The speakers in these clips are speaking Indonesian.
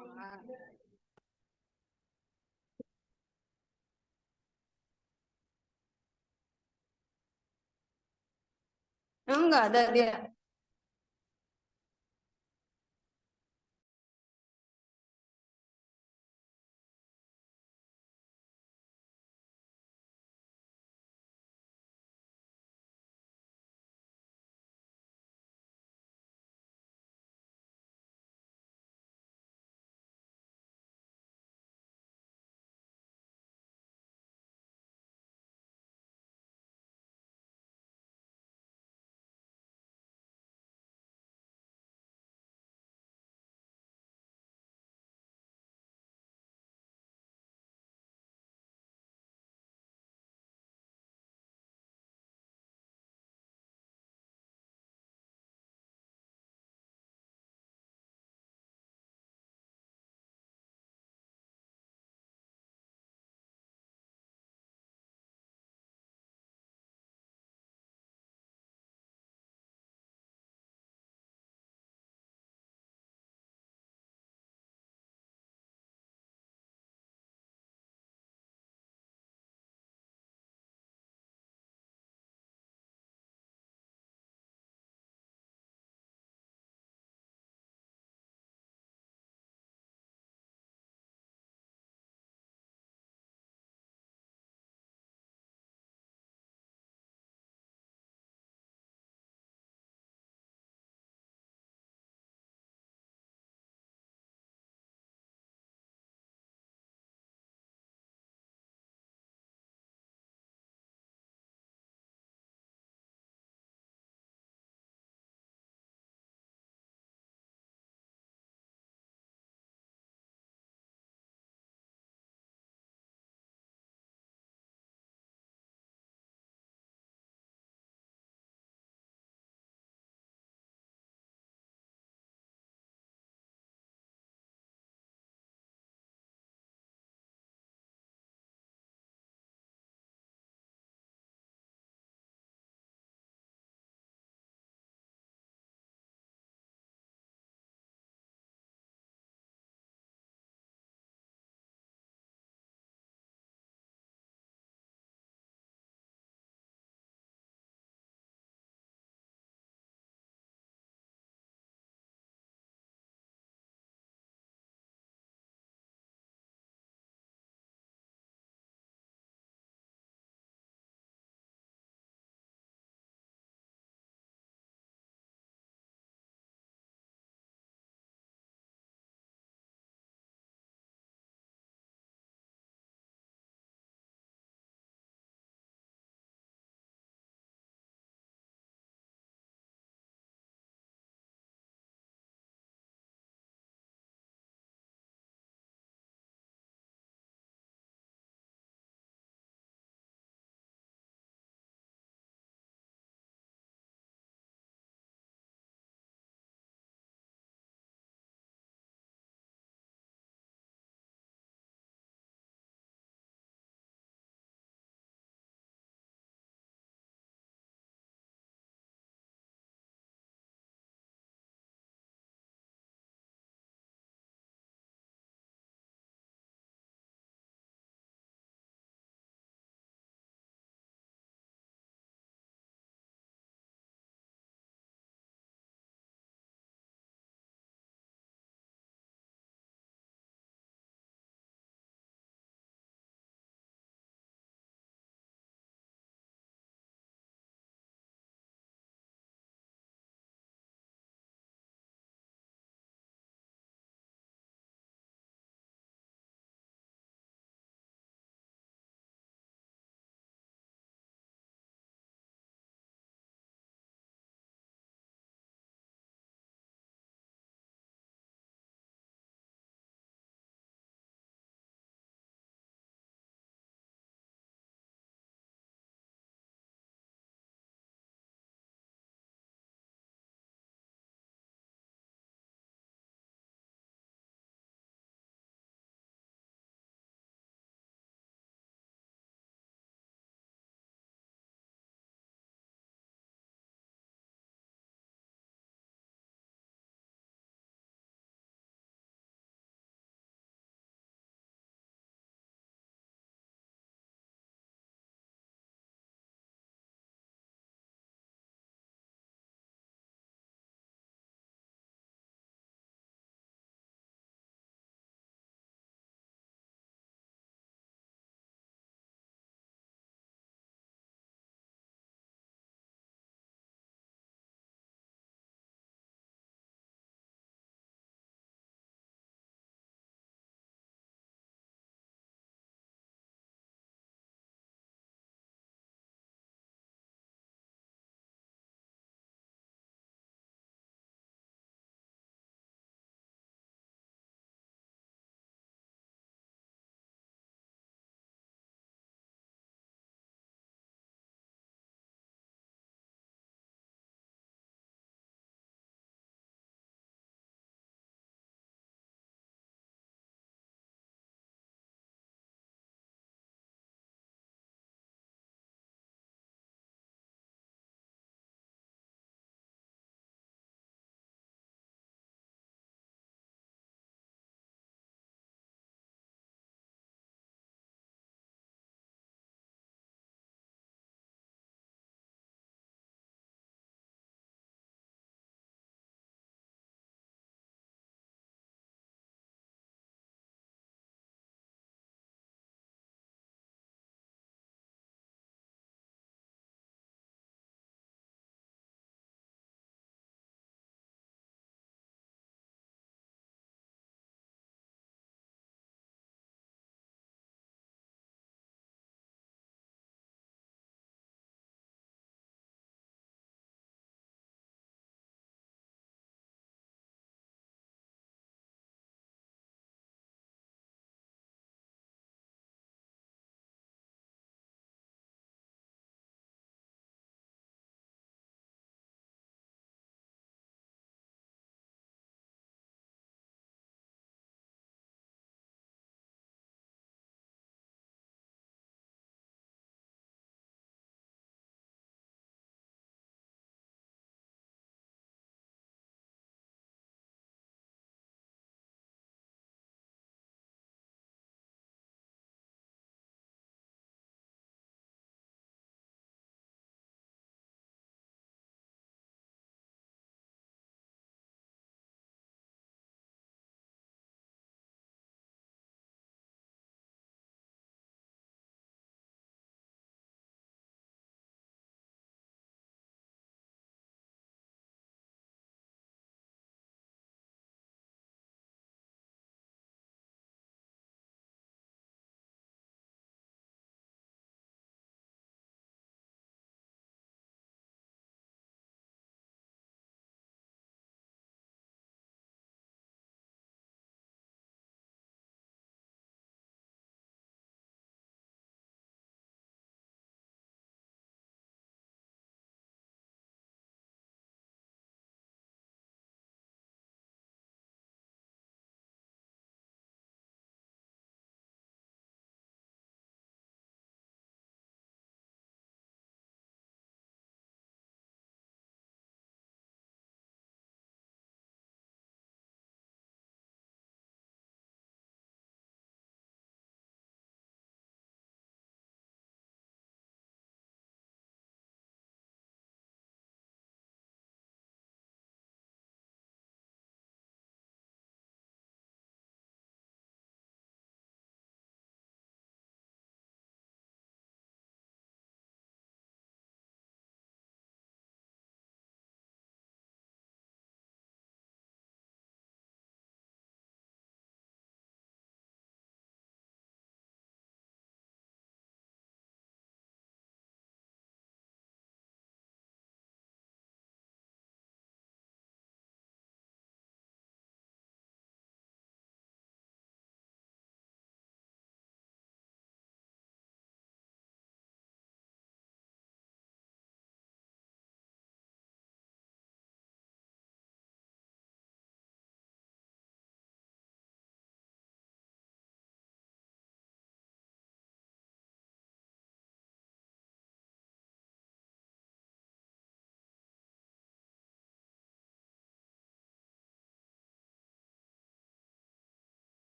Ah, enggak ada dia.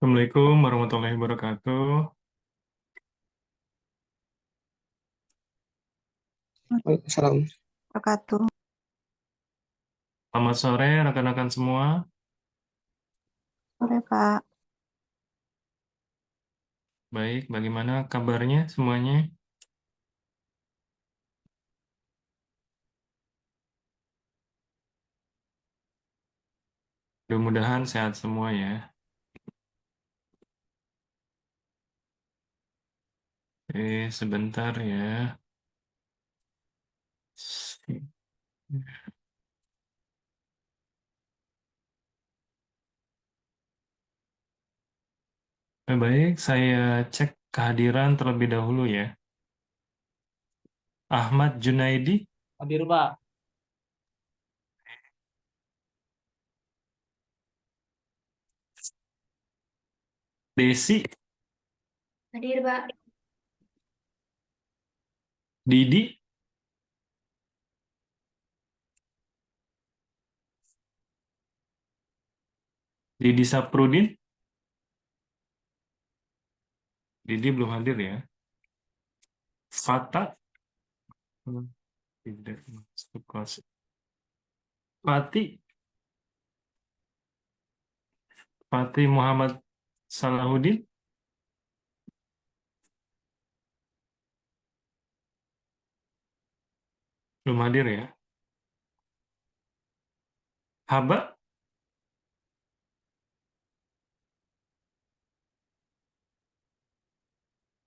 Assalamualaikum warahmatullahi wabarakatuh. Waalaikumsalam. Wabarakatuh. Selamat sore rekan-rekan semua. Sore, Pak. Baik, bagaimana kabarnya semuanya? Mudah-mudahan sehat semua ya. Oke, sebentar ya. Baik, saya cek kehadiran terlebih dahulu ya. Ahmad Junaidi, Hadir, Pak. Desi, Hadir, Pak. Didi, Didi Saprudin. Didi belum hadir ya. Fata, tidak masuk kelas. Fatih Muhammad Salahuddin, belum hadir ya. Haba,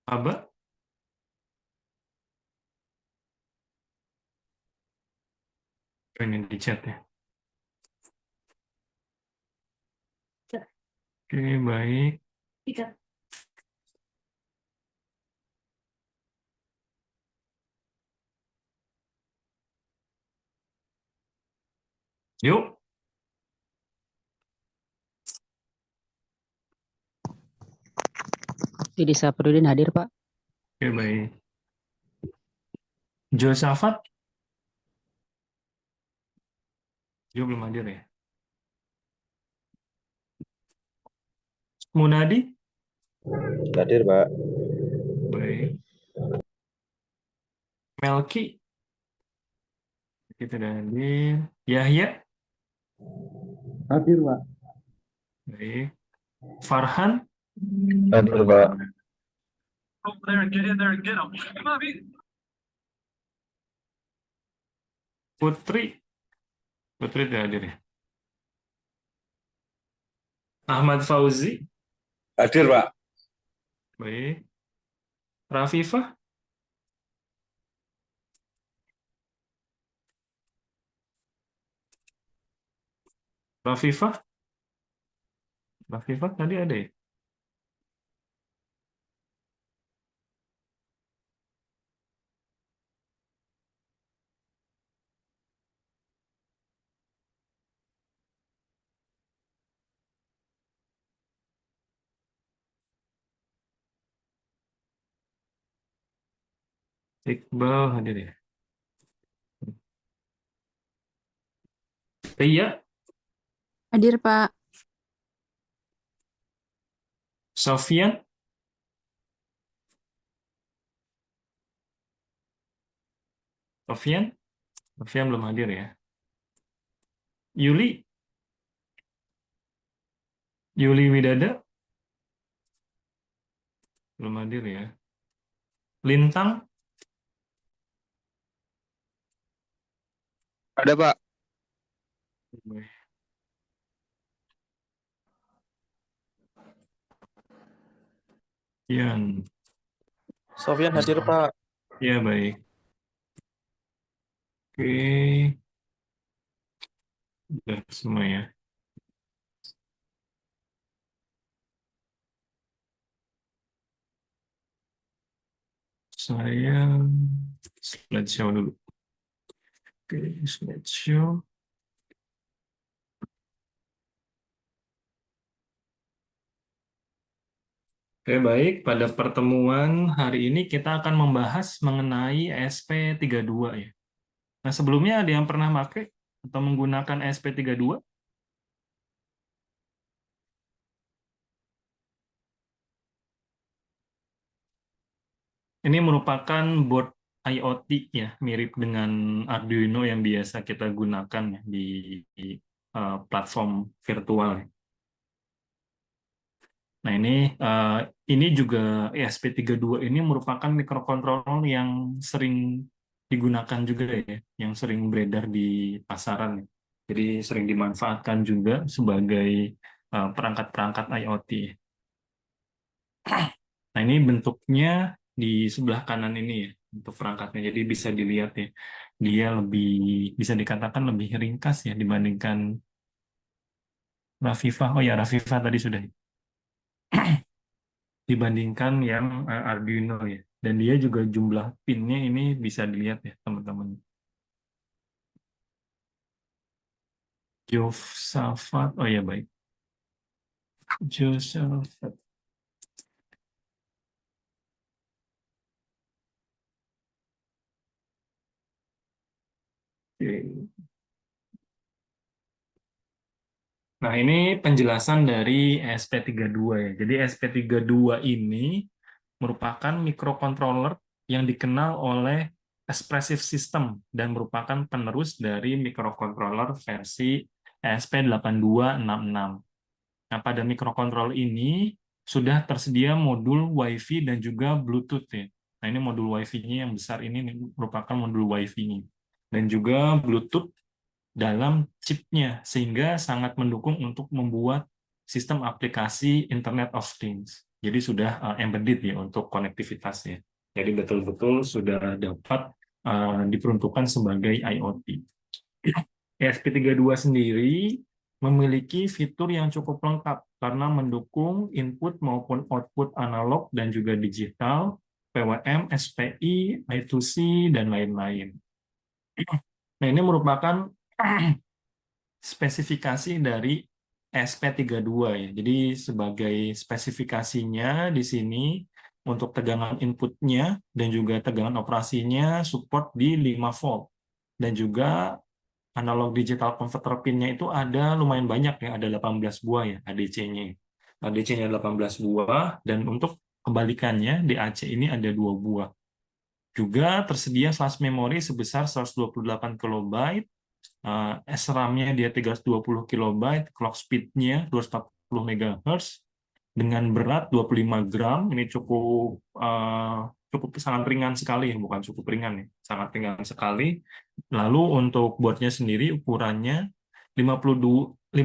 Haba, ini di chat ya. Oke, baik. Yuk, Didi Saprudin hadir, Pak. oke baik. Josafat, dia belum hadir ya. Munadi, Hadir, Pak. baik. Melki, kita udah hadir. Yahya, Hadir, Pak. baik. Farhan, Hadir, Pak. Putri, Putri udah hadir ya. Ahmad Fauzi, Hadir, Pak. baik. Rafifah, Rafifah, Rafifah tadi ada ya. Iqbal hadir ya. Ria, Hadir, Pak. Sofian, Sofian, Sofian belum hadir ya. Yuli, Yuli Widada, belum hadir ya. Lintang, Ada, Pak. Ian, Sofyan hadir, Pak. ya baik. Oke, udah semua ya. Saya slideshow dulu. Oke, slideshow. Oke, baik. Pada pertemuan hari ini kita akan membahas mengenai SP32 ya. Nah, sebelumnya ada yang pernah pakai atau menggunakan SP32? Ini merupakan board IoT ya, mirip dengan Arduino yang biasa kita gunakan ya, di platform virtual. Nah, ini juga ESP32 ini merupakan mikrokontroler yang sering digunakan juga ya, yang sering beredar di pasaran ya. Jadi sering dimanfaatkan juga sebagai perangkat-perangkat IoT. Nah, ini bentuknya di sebelah kanan ini ya, untuk perangkatnya. Jadi bisa dilihat ya, dia lebih bisa dikatakan lebih ringkas ya dibandingkan Raviva. Oh ya, Raviva tadi sudah dibandingkan yang Arduino ya. Dan dia juga jumlah pinnya ini bisa dilihat ya, teman-teman. Josafat, oh ya baik. Josafat. Oke. Nah, ini penjelasan dari ESP32 ya. Jadi ESP32 ini merupakan mikrokontroler yang dikenal oleh Expressive System dan merupakan penerus dari mikrokontroler versi ESP8266. Nah, pada mikrokontroler ini sudah tersedia modul Wi-Fi dan juga Bluetooth ya. Nah, ini modul Wi-Fi-nya yang besar ini merupakan modul Wi-Fi-nya. Dan juga Bluetooth dalam chipnya, sehingga sangat mendukung untuk membuat sistem aplikasi Internet of Things. Jadi sudah embedded ya untuk konektivitasnya. Jadi betul-betul sudah dapat diperuntukkan sebagai IoT. ESP32 sendiri memiliki fitur yang cukup lengkap karena mendukung input maupun output analog dan juga digital, PWM, SPI, I2C, dan lain-lain. Nah, ini merupakan spesifikasi dari ESP32 ya. Jadi sebagai spesifikasinya di sini untuk tegangan inputnya dan juga tegangan operasinya support di 5 volt. Dan juga analog digital converter pin-nya itu ada lumayan banyak ya, ada 18 buah ya ADC-nya. ADC-nya 18 buah dan untuk kebalikannya DAC ini ada 2 buah. Juga tersedia flash memory sebesar 128 KB, SRAM-nya dia 320 KB, clock speed-nya 240 MHz, dengan berat 25 gram, ini cukup sangat ringan sekali, bukan cukup ringan ya, sangat ringan sekali. Lalu untuk boardnya sendiri ukurannya 58,6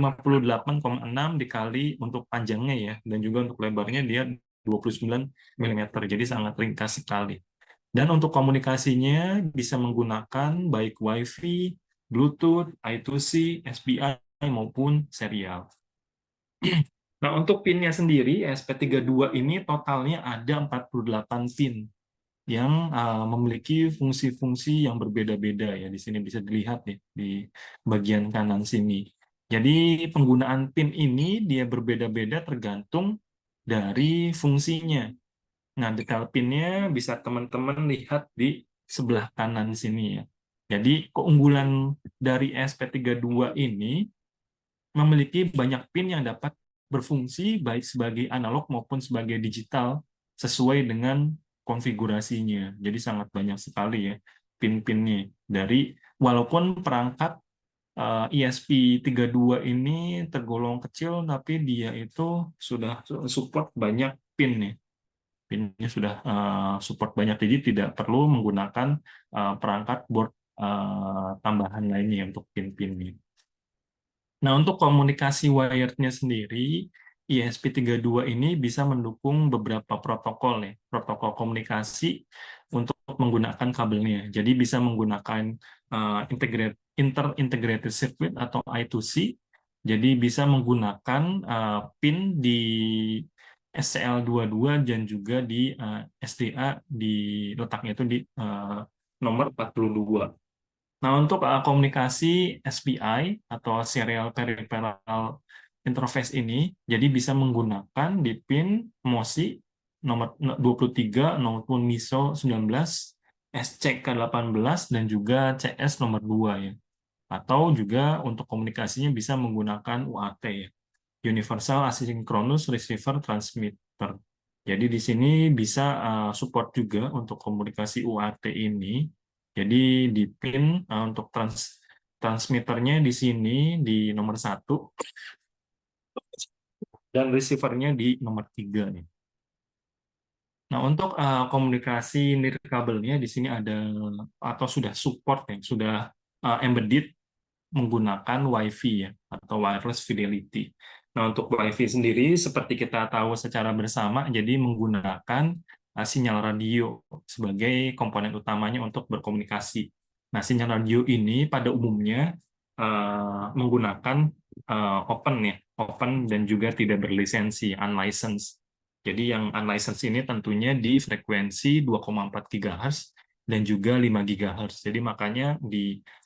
dikali untuk panjangnya ya, dan juga untuk lebarnya dia 29 mm, jadi sangat ringkas sekali. Dan untuk komunikasinya bisa menggunakan baik Wi-Fi, Bluetooth, I2C, SPI, maupun serial. Nah, untuk pinnya sendiri, ESP32 ini totalnya ada 48 pin yang memiliki fungsi-fungsi yang berbeda-beda ya. Di sini bisa dilihat nih di bagian kanan sini. Jadi penggunaan pin ini dia berbeda-beda tergantung dari fungsinya. Nah, detail pinnya bisa teman-teman lihat di sebelah kanan sini ya. Jadi keunggulan dari ESP32 ini memiliki banyak pin yang dapat berfungsi baik sebagai analog maupun sebagai digital sesuai dengan konfigurasinya. Jadi sangat banyak sekali ya pin-pinnya. Dari walaupun perangkat ESP32 ini tergolong kecil, tapi dia itu sudah support banyak pin nih. Pinnya sudah support banyak, jadi tidak perlu menggunakan perangkat board tambahan lainnya untuk pin-pinnya. Nah, untuk komunikasi wired-nya sendiri, ESP32 ini bisa mendukung beberapa protokol ya, protokol komunikasi untuk menggunakan kabelnya. Jadi bisa menggunakan inter-integrated circuit atau I2C. Jadi bisa menggunakan pin di SCL22 dan juga di SDA di letaknya itu di nomor 42. Nah, untuk komunikasi SPI atau Serial Peripheral Interface ini, jadi bisa menggunakan di pin MOSI nomor 23 maupun MISO 19, SCK18, dan juga CS nomor 2 ya. Atau juga untuk komunikasinya bisa menggunakan UAT ya, Universal Asynchronous Receiver Transmitter. Jadi di sini bisa support juga untuk komunikasi UART ini. Jadi di pin untuk transmitternya di sini di nomor 1 dan receiver-nya di nomor 3 nih. Nah, untuk komunikasi nirkabelnya di sini ada atau sudah support ya, sudah embedded menggunakan Wi-Fi ya atau wireless fidelity. Nah, untuk Wi-Fi sendiri seperti kita tahu secara bersama, jadi menggunakan sinyal radio sebagai komponen utamanya untuk berkomunikasi. Nah, sinyal radio ini pada umumnya menggunakan open ya, open dan juga tidak berlisensi, unlicensed. Jadi yang unlicensed ini tentunya di frekuensi 2,4 GHz dan juga 5 GHz. Jadi makanya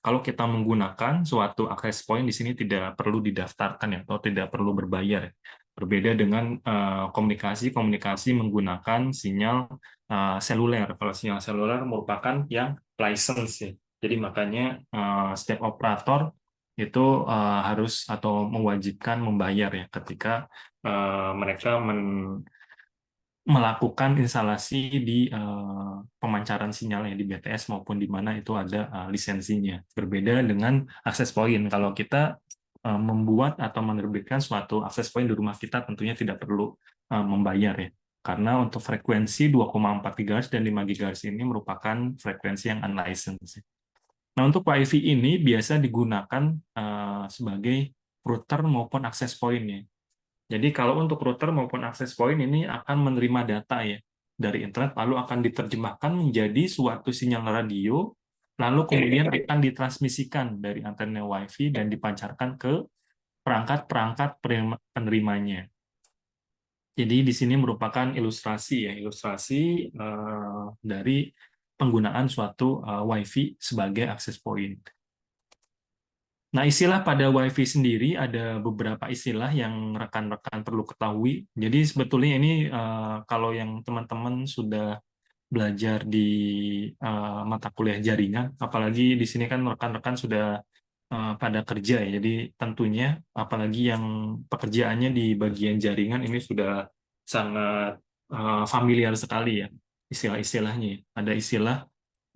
kalau kita menggunakan suatu access point di sini tidak perlu didaftarkan ya atau tidak perlu berbayar. Berbeda dengan komunikasi menggunakan sinyal seluler. Kalau sinyal seluler merupakan yang license ya. Jadi makanya setiap operator itu harus atau mewajibkan membayar ya ketika mereka melakukan instalasi di pemancaran sinyalnya di BTS maupun di mana itu ada lisensinya. Berbeda dengan akses point. Kalau kita membuat atau menerbitkan suatu akses point di rumah kita tentunya tidak perlu membayar ya. Karena untuk frekuensi 2,4 GHz dan 5 GHz ini merupakan frekuensi yang unlicensed. Nah, untuk Wi-Fi ini biasa digunakan sebagai router maupun akses point-nya. Jadi kalau untuk router maupun access point ini akan menerima data ya dari internet, lalu akan diterjemahkan menjadi suatu sinyal radio, lalu kemudian akan ditransmisikan dari antena Wi-Fi dan dipancarkan ke perangkat-perangkat penerimanya. Jadi di sini merupakan ilustrasi ya, ilustrasi dari penggunaan suatu Wi-Fi sebagai access point. Nah, istilah pada Wi-Fi sendiri ada beberapa istilah yang rekan-rekan perlu ketahui. Jadi sebetulnya ini kalau yang teman-teman sudah belajar di mata kuliah jaringan, apalagi di sini kan rekan-rekan sudah pada kerja ya. Jadi tentunya apalagi yang pekerjaannya di bagian jaringan ini sudah sangat familiar sekali ya istilah-istilahnya. Ada istilah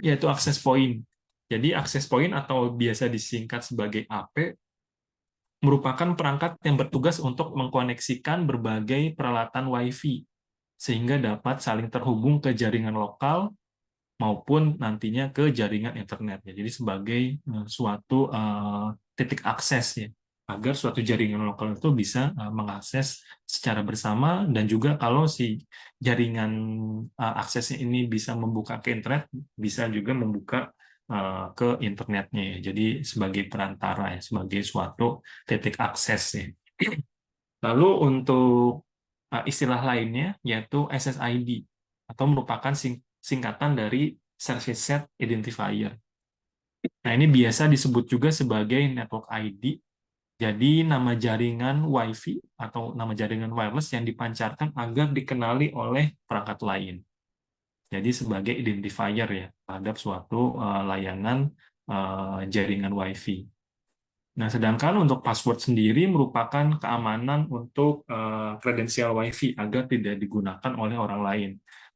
yaitu access point. Jadi access point atau biasa disingkat sebagai AP merupakan perangkat yang bertugas untuk mengkoneksikan berbagai peralatan Wi-Fi sehingga dapat saling terhubung ke jaringan lokal maupun nantinya ke jaringan internet. Jadi sebagai suatu titik akses ya agar suatu jaringan lokal itu bisa mengakses secara bersama dan juga kalau si jaringan aksesnya ini bisa membuka ke internet bisa juga membuka ke internetnya ya. Jadi sebagai perantara ya, sebagai suatu titik akses ya. Lalu untuk istilah lainnya yaitu SSID atau merupakan singkatan dari Service Set Identifier. Nah, ini biasa disebut juga sebagai Network ID. Jadi nama jaringan Wi-Fi atau nama jaringan wireless yang dipancarkan agar dikenali oleh perangkat lain. Jadi sebagai identifier ya terhadap suatu layanan jaringan Wi-Fi. Nah, sedangkan untuk password sendiri merupakan keamanan untuk kredensial Wi-Fi agar tidak digunakan oleh orang lain.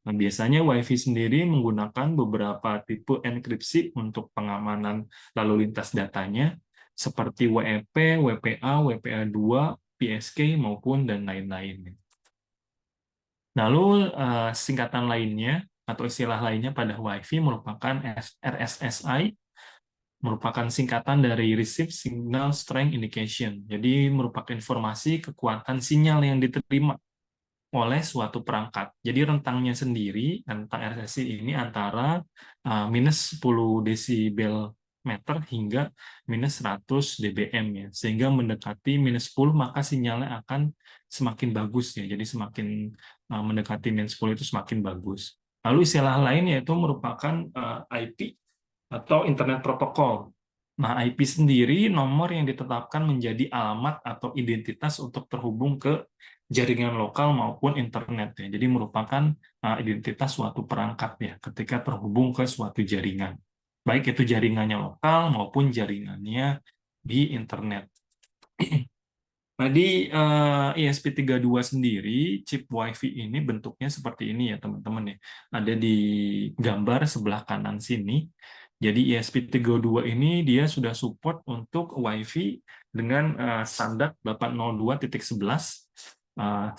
Nah, biasanya Wi-Fi sendiri menggunakan beberapa tipe enkripsi untuk pengamanan lalu lintas datanya, seperti WEP, WPA, WPA2, PSK, maupun dan lain-lain. Lalu singkatan lainnya atau istilah lainnya pada Wi-Fi merupakan RSSI, merupakan singkatan dari Receive Signal Strength Indication. Jadi merupakan informasi kekuatan sinyal yang diterima oleh suatu perangkat. Jadi rentangnya sendiri, rentang RSSI ini antara minus 10 desibel meter hingga minus 100 dBm ya. Sehingga mendekati minus 10 maka sinyalnya akan semakin bagus ya. Jadi semakin mendekati minus 10 itu semakin bagus. Lalu istilah lain yaitu merupakan IP atau Internet Protocol. Nah, IP sendiri nomor yang ditetapkan menjadi alamat atau identitas untuk terhubung ke jaringan lokal maupun internet ya. Jadi merupakan identitas suatu perangkat ya ketika terhubung ke suatu jaringan. Baik itu jaringannya lokal maupun jaringannya di internet. Nah, di ESP32 sendiri, chip WiFi ini bentuknya seperti ini ya, teman-teman ya. Ada di gambar sebelah kanan sini. Jadi ESP32 ini dia sudah support untuk WiFi dengan standar 802.11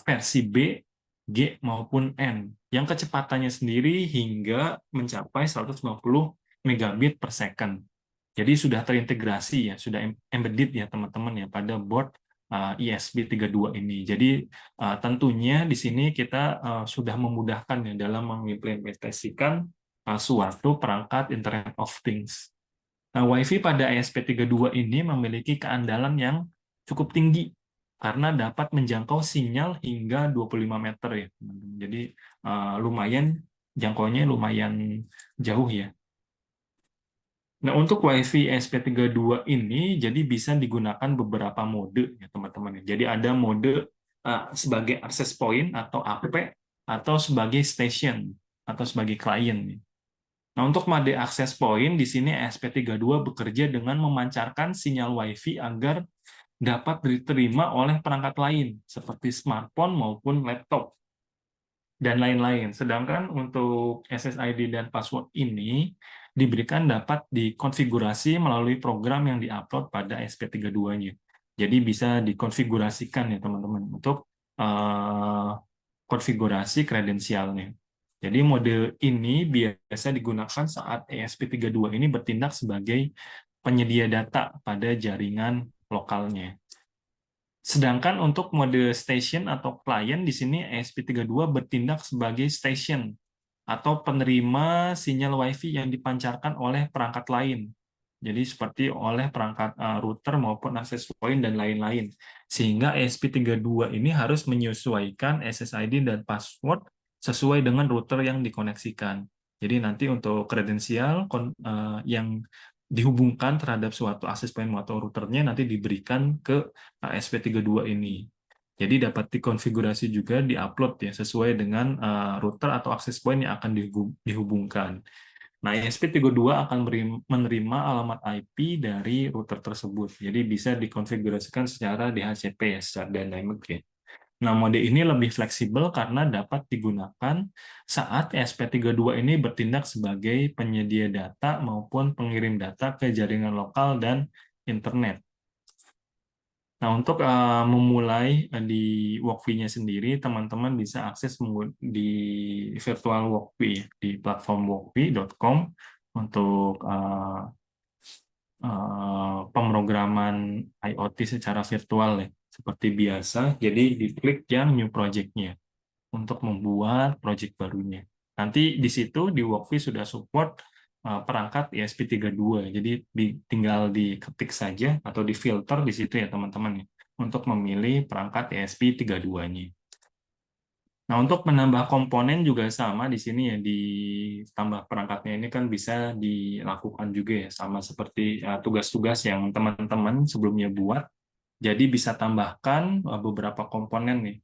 versi B, G maupun N. Yang kecepatannya sendiri hingga mencapai 150 megabit per second. Jadi sudah terintegrasi ya, sudah embedded ya teman-teman ya pada board ESP32 ini. Jadi tentunya di sini kita sudah memudahkan ya dalam mengimplementasikan suatu perangkat Internet of Things. Nah, WiFi pada ESP32 ini memiliki keandalan yang cukup tinggi karena dapat menjangkau sinyal hingga 25 meter ya. Jadi lumayan jangkauannya lumayan jauh ya. Nah, untuk WiFi ESP32 ini jadi bisa digunakan beberapa mode ya, teman-teman. Jadi ada mode sebagai access point atau AP atau sebagai station atau sebagai klien. Nah, untuk mode access point di sini ESP32 bekerja dengan memancarkan sinyal WiFi agar dapat diterima oleh perangkat lain seperti smartphone maupun laptop dan lain-lain. Sedangkan untuk SSID dan password ini diberikan dapat dikonfigurasi melalui program yang diupload pada SP32-nya. Jadi bisa dikonfigurasikan ya teman-teman untuk konfigurasi kredensialnya. Jadi mode ini biasa digunakan saat ESP32 ini bertindak sebagai penyedia data pada jaringan lokalnya. Sedangkan untuk mode station atau klien di sini ESP32 bertindak sebagai station atau penerima sinyal WiFi yang dipancarkan oleh perangkat lain. Jadi seperti oleh perangkat router maupun access point dan lain-lain. Sehingga ESP32 ini harus menyesuaikan SSID dan password sesuai dengan router yang dikoneksikan. Jadi nanti untuk kredensial yang dihubungkan terhadap suatu access point atau routernya nanti diberikan ke ESP32 ini. Jadi dapat dikonfigurasi juga diupload ya sesuai dengan router atau access point yang akan dihubungkan. Nah, ESP32 akan menerima alamat IP dari router tersebut. Jadi bisa dikonfigurasikan secara DHCP ya, secara dynamic ya. Nah, mode ini lebih fleksibel karena dapat digunakan saat ESP32 ini bertindak sebagai penyedia data maupun pengirim data ke jaringan lokal dan internet. Nah, untuk memulai di Walkfee-nya sendiri, teman-teman bisa akses di virtual Walkfee, di platform walkfee.com untuk pemrograman IoT secara virtual ya, seperti biasa. Jadi diklik yang new project-nya untuk membuat project barunya. Nanti di situ di Walkfee sudah support perangkat ESP32. Jadi tinggal diketik saja atau difilter di situ ya teman-teman ya, untuk memilih perangkat ESP32-nya. Nah, untuk menambah komponen juga sama di sini ya, ditambah perangkatnya ini kan bisa dilakukan juga ya, sama seperti tugas-tugas yang teman-teman sebelumnya buat. Jadi bisa tambahkan beberapa komponen nih.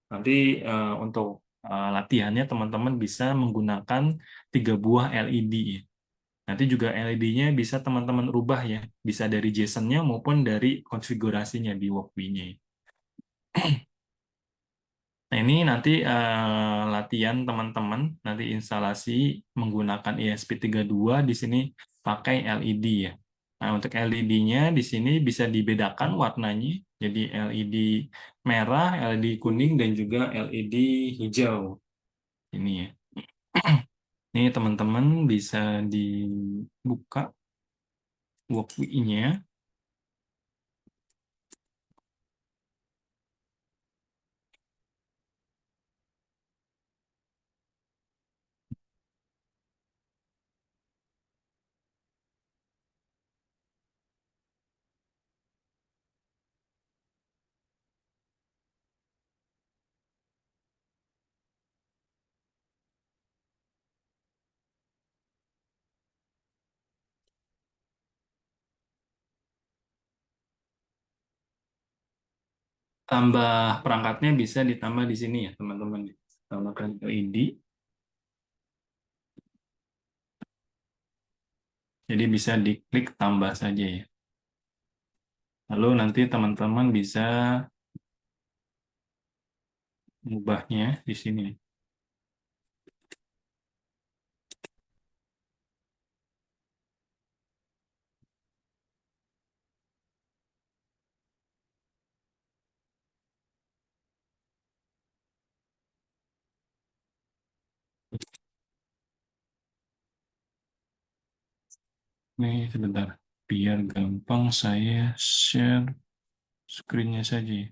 Nanti untuk latihannya teman-teman bisa menggunakan 3 buah LED ya. Nanti juga LED-nya bisa teman-teman rubah ya, bisa dari JSON-nya maupun dari konfigurasinya di Walkfee-nya. Nah, ini nanti latihan teman-teman, nanti instalasi menggunakan ESP32 di sini pakai LED ya. Nah, untuk LED-nya di sini bisa dibedakan warnanya, jadi LED merah, LED kuning, dan juga LED hijau. Ini ya. Ini teman-teman bisa dibuka Walkfee-nya. Tambah perangkatnya bisa ditambah di sini ya, teman-teman. Tambahkan LED. Jadi bisa diklik tambah saja ya. Lalu nanti teman-teman bisa mengubahnya di sini. Nih, sebentar. Biar gampang saya share screen-nya saja.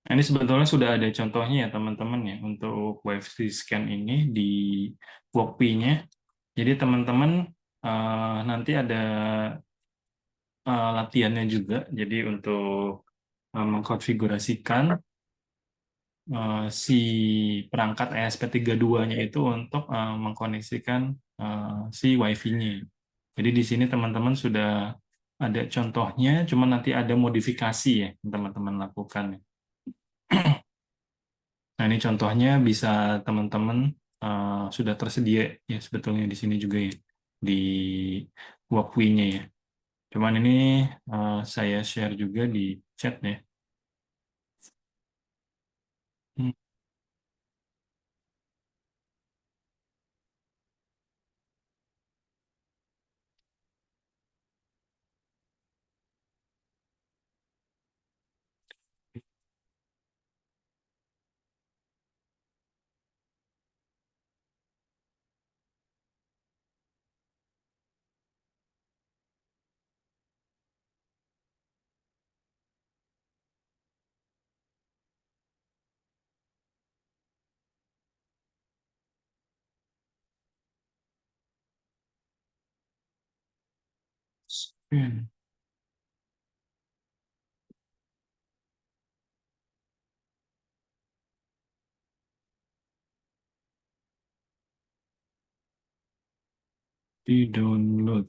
Nah, ini sebetulnya sudah ada contohnya ya teman-teman ya untuk WiFi scan ini di Wokpi-nya. Jadi teman-teman nanti ada latihannya juga. Jadi untuk mengkonfigurasikan si perangkat ESP32-nya itu untuk mengkoneksikan si WiFi-nya. Jadi di sini teman-teman sudah ada contohnya, cuma nanti ada modifikasi ya yang teman-teman lakukan. Nah, ini contohnya bisa teman-teman sudah tersedia ya sebetulnya di sini juga ya di Walkway-nya ya. Cuman ini saya share juga di chat ya. Hmm, screen. Di download.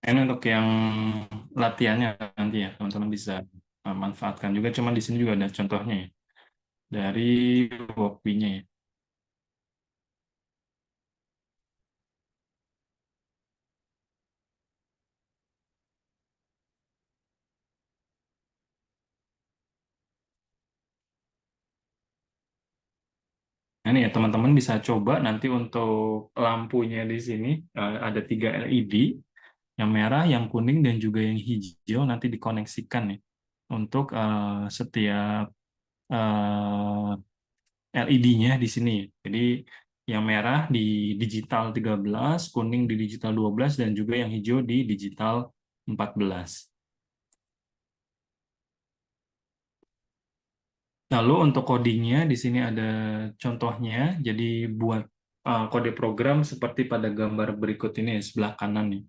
Ini untuk yang latihannya nanti ya teman-teman bisa manfaatkan juga. Cuman di sini juga ada contohnya ya dari Walkway-nya ya. Nah, ini ya teman-teman bisa coba nanti untuk lampunya di sini ada 3 LED, yang merah, yang kuning, dan juga yang hijau nanti dikoneksikan ya untuk setiap LED-nya di sini. Jadi yang merah di digital 13, kuning di digital 12, dan juga yang hijau di digital 14. Lalu untuk codingnya di sini ada contohnya. Jadi buat kode program seperti pada gambar berikut ini sebelah kanan nih.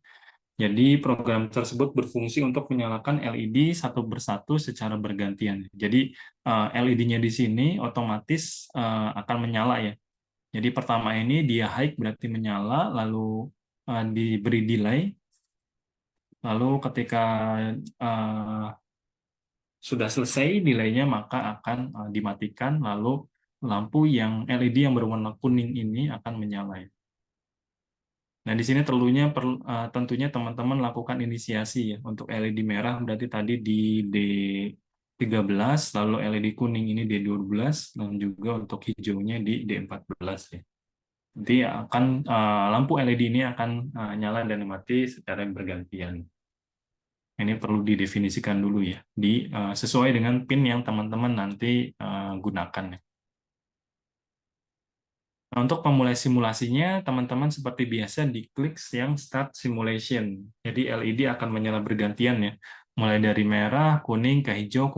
Jadi program tersebut berfungsi untuk menyalakan LED satu persatu secara bergantian. Jadi LED-nya di sini otomatis akan menyala ya. Jadi pertama ini dia high berarti menyala, lalu diberi delay, lalu ketika uh, sudah selesai delaynya maka akan dimatikan, lalu lampu yang LED yang berwarna kuning ini akan menyala. Nah, di sini tentunya teman-teman lakukan inisiasi ya. Untuk LED merah berarti tadi di D13, lalu LED kuning ini D12, dan juga untuk hijaunya di D14 ya. Nanti akan lampu LED ini akan nyala dan mati secara bergantian. Ini perlu didefinisikan dulu ya, sesuai dengan pin yang teman-teman nanti gunakan ya. Nah, untuk pemulai simulasinya, teman-teman seperti biasa diklik yang Start Simulation. Jadi LED akan menyala bergantian ya, mulai dari merah, kuning, ke hijau,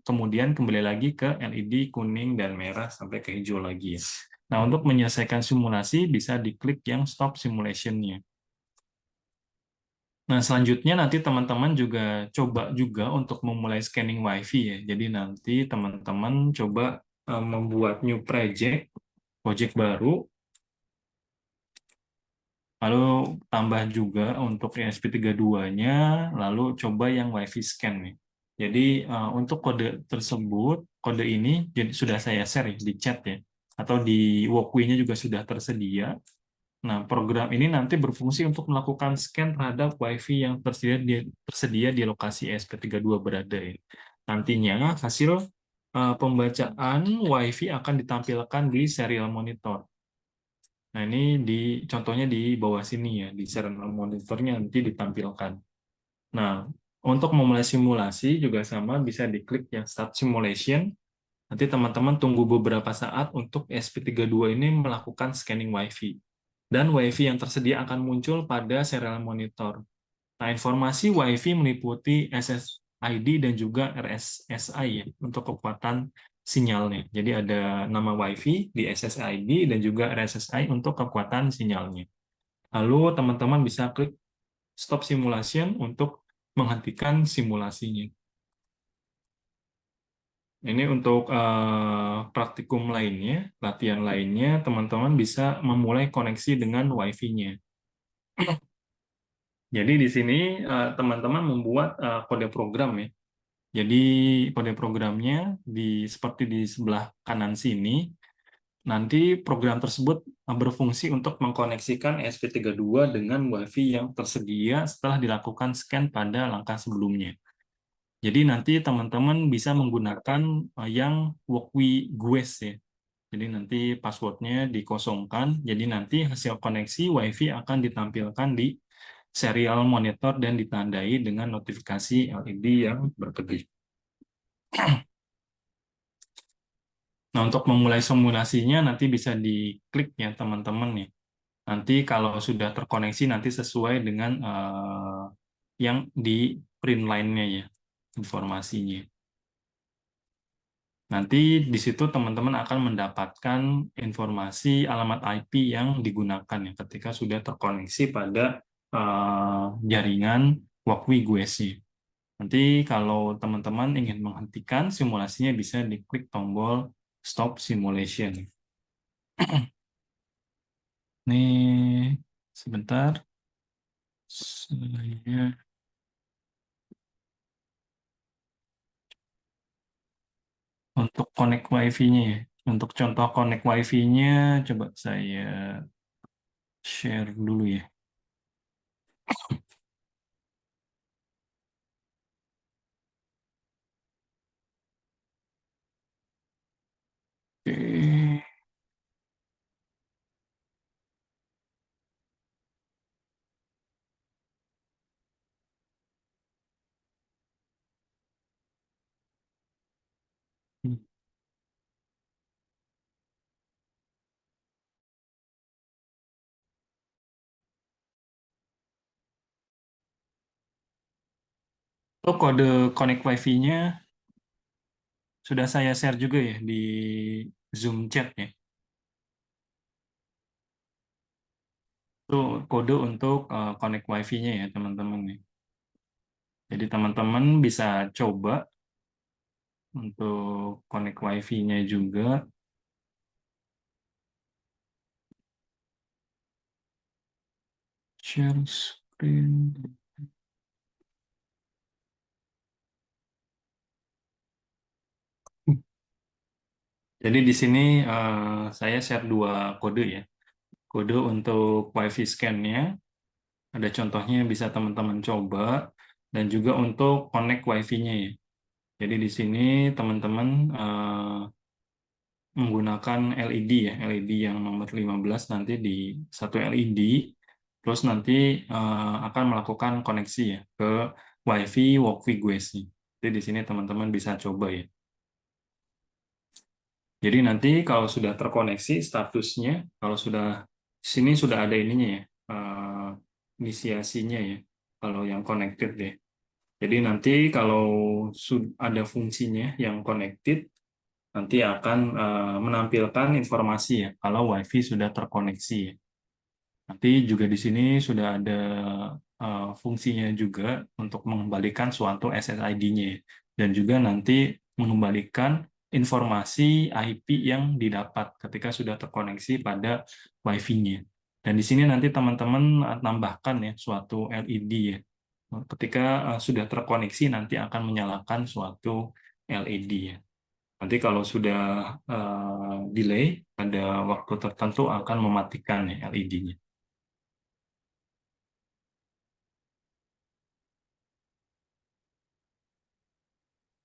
kemudian kembali lagi ke LED kuning dan merah sampai ke hijau lagi ya. Nah, untuk menyelesaikan simulasi bisa diklik yang Stop Simulation-nya. Nah, selanjutnya nanti teman-teman juga coba juga untuk memulai scanning WiFi ya. Jadi nanti teman-teman coba membuat new project baru. Lalu tambah juga untuk ESP32-nya, lalu coba yang WiFi scan nih. Jadi untuk kode tersebut, kode ini jadi sudah saya share ya, di chat ya, atau di Walkway-nya juga sudah tersedia. Nah, program ini nanti berfungsi untuk melakukan scan terhadap WiFi yang tersedia di lokasi ESP32 berada ya. Nantinya hasil pembacaan WiFi akan ditampilkan di serial monitor. Nah, ini contohnya di bawah sini ya, di serial monitornya nanti ditampilkan. Nah, untuk memulai simulasi juga sama, bisa diklik yang Start Simulation. Nanti teman-teman tunggu beberapa saat untuk ESP32 ini melakukan scanning WiFi. Dan WiFi yang tersedia akan muncul pada serial monitor. Nah, informasi WiFi meliputi SSID dan juga RSSI ya, untuk kekuatan sinyalnya. Jadi ada nama WiFi di SSID dan juga RSSI untuk kekuatan sinyalnya. Lalu teman-teman bisa klik Stop Simulation untuk menghentikan simulasinya. Ini untuk praktikum lainnya, latihan lainnya, teman-teman bisa memulai koneksi dengan WiFi-nya. Jadi di sini teman-teman membuat kode program ya. Jadi kode programnya seperti di sebelah kanan sini, nanti program tersebut berfungsi untuk mengkoneksikan ESP32 dengan WiFi yang tersedia setelah dilakukan scan pada langkah sebelumnya. Jadi nanti teman-teman bisa menggunakan yang Walkway GUES ya. Jadi nanti passwordnya dikosongkan, jadi nanti hasil koneksi WiFi akan ditampilkan di serial monitor dan ditandai dengan notifikasi LED yang berkedip. Nah, untuk memulai simulasinya nanti bisa diklik ya teman-teman nih. Nanti kalau sudah terkoneksi nanti sesuai dengan yang di print line-nya ya, informasinya. Nanti di situ teman-teman akan mendapatkan informasi alamat IP yang digunakan ya ketika sudah terkoneksi pada jaringan Walkway GUES-nya. Nanti kalau teman-teman ingin menghentikan simulasinya bisa diklik tombol Stop Simulation. Nih, sebentar. Saya untuk connect WiFi-nya ya. Untuk contoh connect WiFi-nya coba saya share dulu ya. Oke. Untuk kode connect WiFi-nya sudah saya share juga ya di Zoom chat ya. Itu kode untuk connect WiFi-nya ya teman-teman nih. Jadi teman-teman bisa coba untuk connect WiFi-nya juga. Share screen. Jadi di sini saya share dua kode ya. Kode untuk WiFi scan-nya, ada contohnya bisa teman-teman coba, dan juga untuk connect WiFi-nya ya. Jadi di sini teman-teman menggunakan LED ya, LED yang nomor 15 nanti di satu LED, terus nanti akan melakukan koneksi ya ke WiFi Walkway GUES. Jadi di sini teman-teman bisa coba ya. Jadi nanti kalau sudah terkoneksi statusnya, kalau sudah sini sudah ada ininya ya, inisiasinya ya, kalau yang connected deh. Jadi nanti kalau ada fungsinya yang connected, nanti akan menampilkan informasi ya, kalau WiFi sudah terkoneksi ya. Nanti juga di sini sudah ada fungsinya juga untuk mengembalikan suatu SSID-nya ya. Dan juga nanti mengembalikan informasi IP yang didapat ketika sudah terkoneksi pada WiFi-nya. Dan di sini nanti teman-teman tambahkan ya suatu LED ya. Ketika sudah terkoneksi nanti akan menyalakan suatu LED ya. Nanti kalau sudah delay pada waktu tertentu akan mematikan ya LED-nya.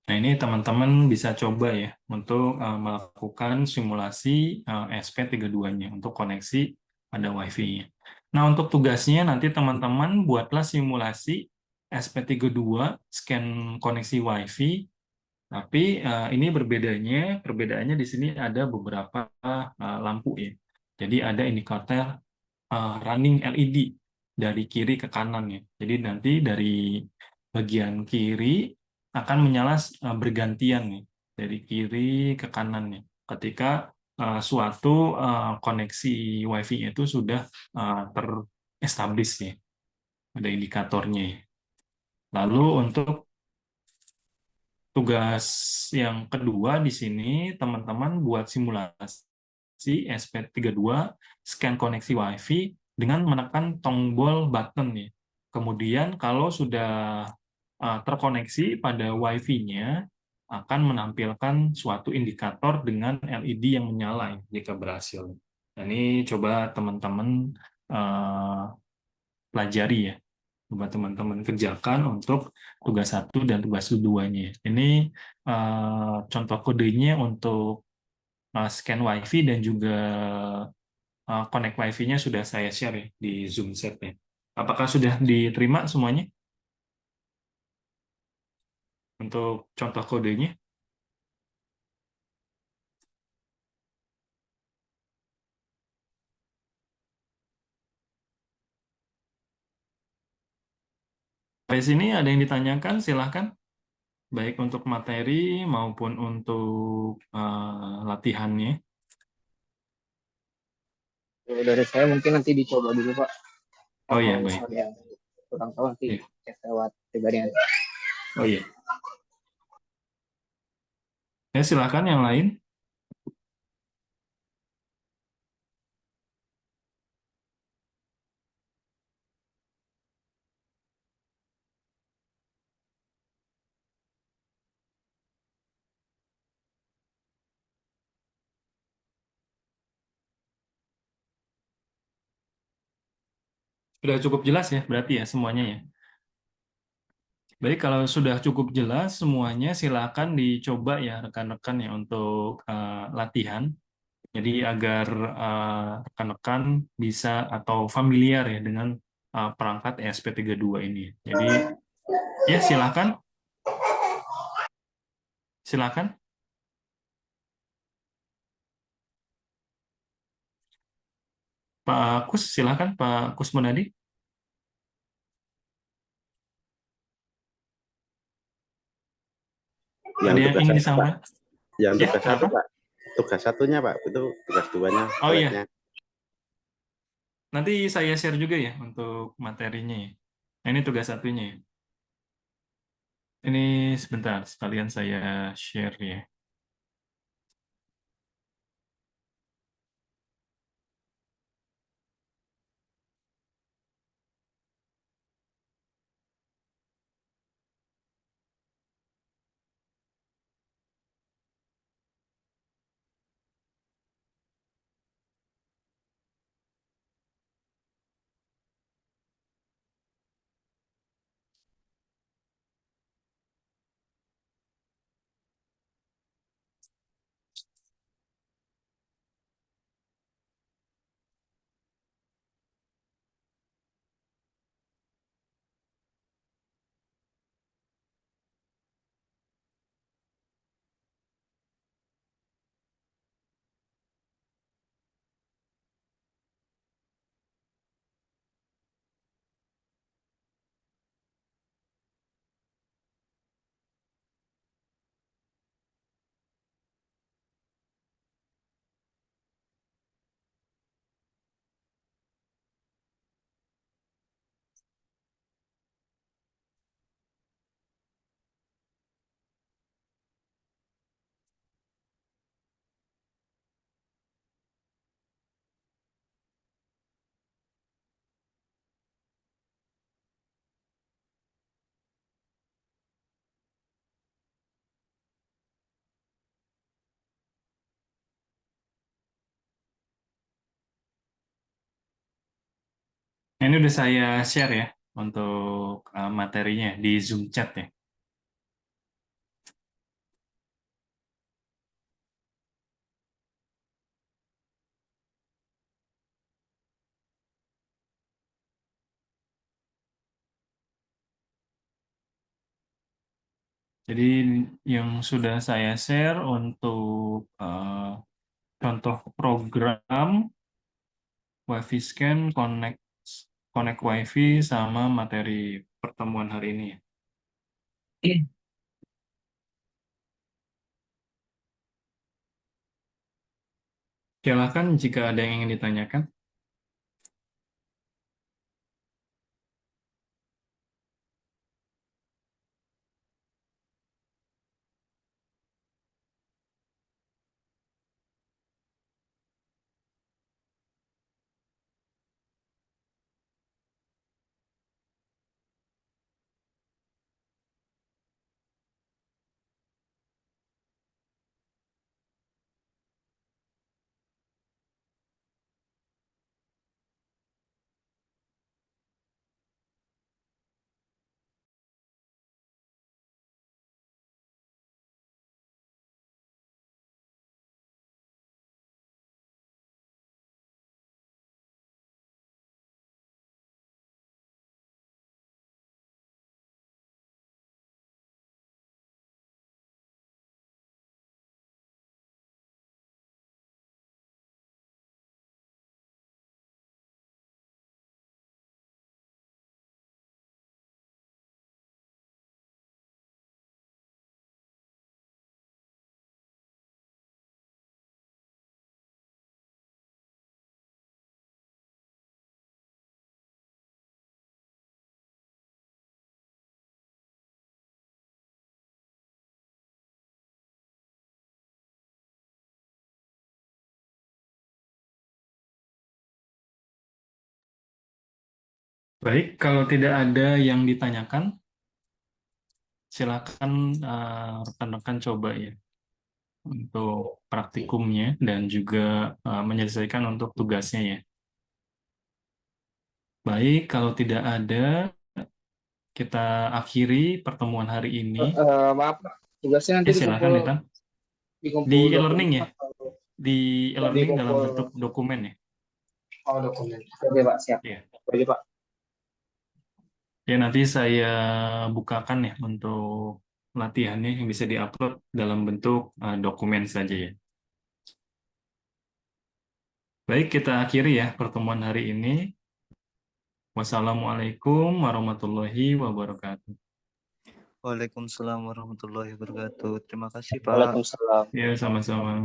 Nah, ini teman-teman bisa coba ya untuk melakukan simulasi SP32-nya untuk koneksi pada WiFi-nya. Nah, untuk tugasnya nanti teman-teman buatlah simulasi SP32 scan koneksi WiFi, tapi ini perbedaannya di sini ada beberapa lampu ya. Jadi ada indikator running LED dari kiri ke kanan ya. Jadi nanti dari bagian kiri akan menyala bergantian nih dari kiri ke kanan nih. Ketika suatu koneksi WiFi itu sudah terestablish ya, ada indikatornya ya. Lalu untuk tugas yang kedua di sini teman-teman buat simulasi SP32 scan koneksi WiFi dengan menekan tombol button ya. Kemudian kalau sudah terkoneksi pada Wi-Fi-nya akan menampilkan suatu indikator dengan LED yang menyala ya, jika berhasil. Nah, ini coba teman-teman pelajari ya. Coba teman-teman kerjakan untuk tugas 1 dan tugas 2-nya. Ini contoh kodenya untuk scan Wi-Fi dan juga connect Wi-Fi-nya sudah saya share ya di Zoom set ya. Apakah sudah diterima semuanya untuk contoh kodenya? Sampai sini ada yang ditanyakan, silahkan. Baik untuk materi maupun untuk latihannya. Kalau dari saya mungkin nanti dicoba dulu Pak. Oh iya, Kalau baik. misalnya kurang tahu nanti Iya. cek lewat pribadi aja. Oh iya. Ya, silahkan yang lain. Sudah cukup jelas ya, berarti ya semuanya ya. Baik, kalau sudah cukup jelas semuanya, silakan dicoba ya rekan-rekan ya untuk latihan. Jadi agar rekan-rekan bisa atau familiar ya dengan perangkat ESP32 ini. Jadi ya silakan. Silakan. Pak Kus, silakan Pak Kusmonadi. Yang Ada yang tugas ingin satu, Pak. disampaikan? Yang Ya, tugas satu, kenapa? Pak. Tugas satunya, Pak. Itu tugas duanya, Oh iya, slide-nya. nanti saya share juga ya untuk materinya ya. Nah, ini tugas satunya ya. Ini sebentar, sekalian saya share ya. Nah, ini udah saya share ya untuk materinya di Zoom chat ya. Jadi yang sudah saya share untuk contoh program WiFi scan, connect WiFi sama materi pertemuan hari ini. Silakan jika ada yang ingin ditanyakan. Baik, kalau tidak ada yang ditanyakan, silakan rekan-rekan coba ya untuk praktikumnya dan juga menyelesaikan untuk tugasnya ya. Baik, kalau tidak ada, kita akhiri pertemuan hari ini. Maaf, Pak. Tugasnya nanti Ya, silakan Ethan. Di dikumpul e-learning dokumen ya, atau di e-learning dalam dikumpul bentuk dokumen ya. dokumen. Oke, Pak, siap. Ya. Oke, Pak. Ya, nanti saya bukakan ya untuk latihannya yang bisa diupload dalam bentuk dokumen saja ya. Baik, kita akhiri ya pertemuan hari ini. Wassalamualaikum warahmatullahi wabarakatuh. Waalaikumsalam warahmatullahi wabarakatuh. Terima kasih, Pak. Waalaikumsalam. Ya, sama-sama.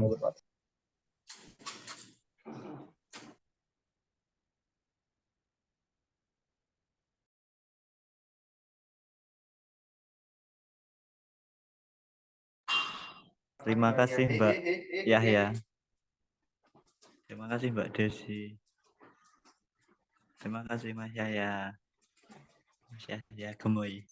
Terima kasih, Mbak Yahya. Terima kasih, Mbak Desi. Terima kasih, Mas Yahya. Mas Yahya Gemoy.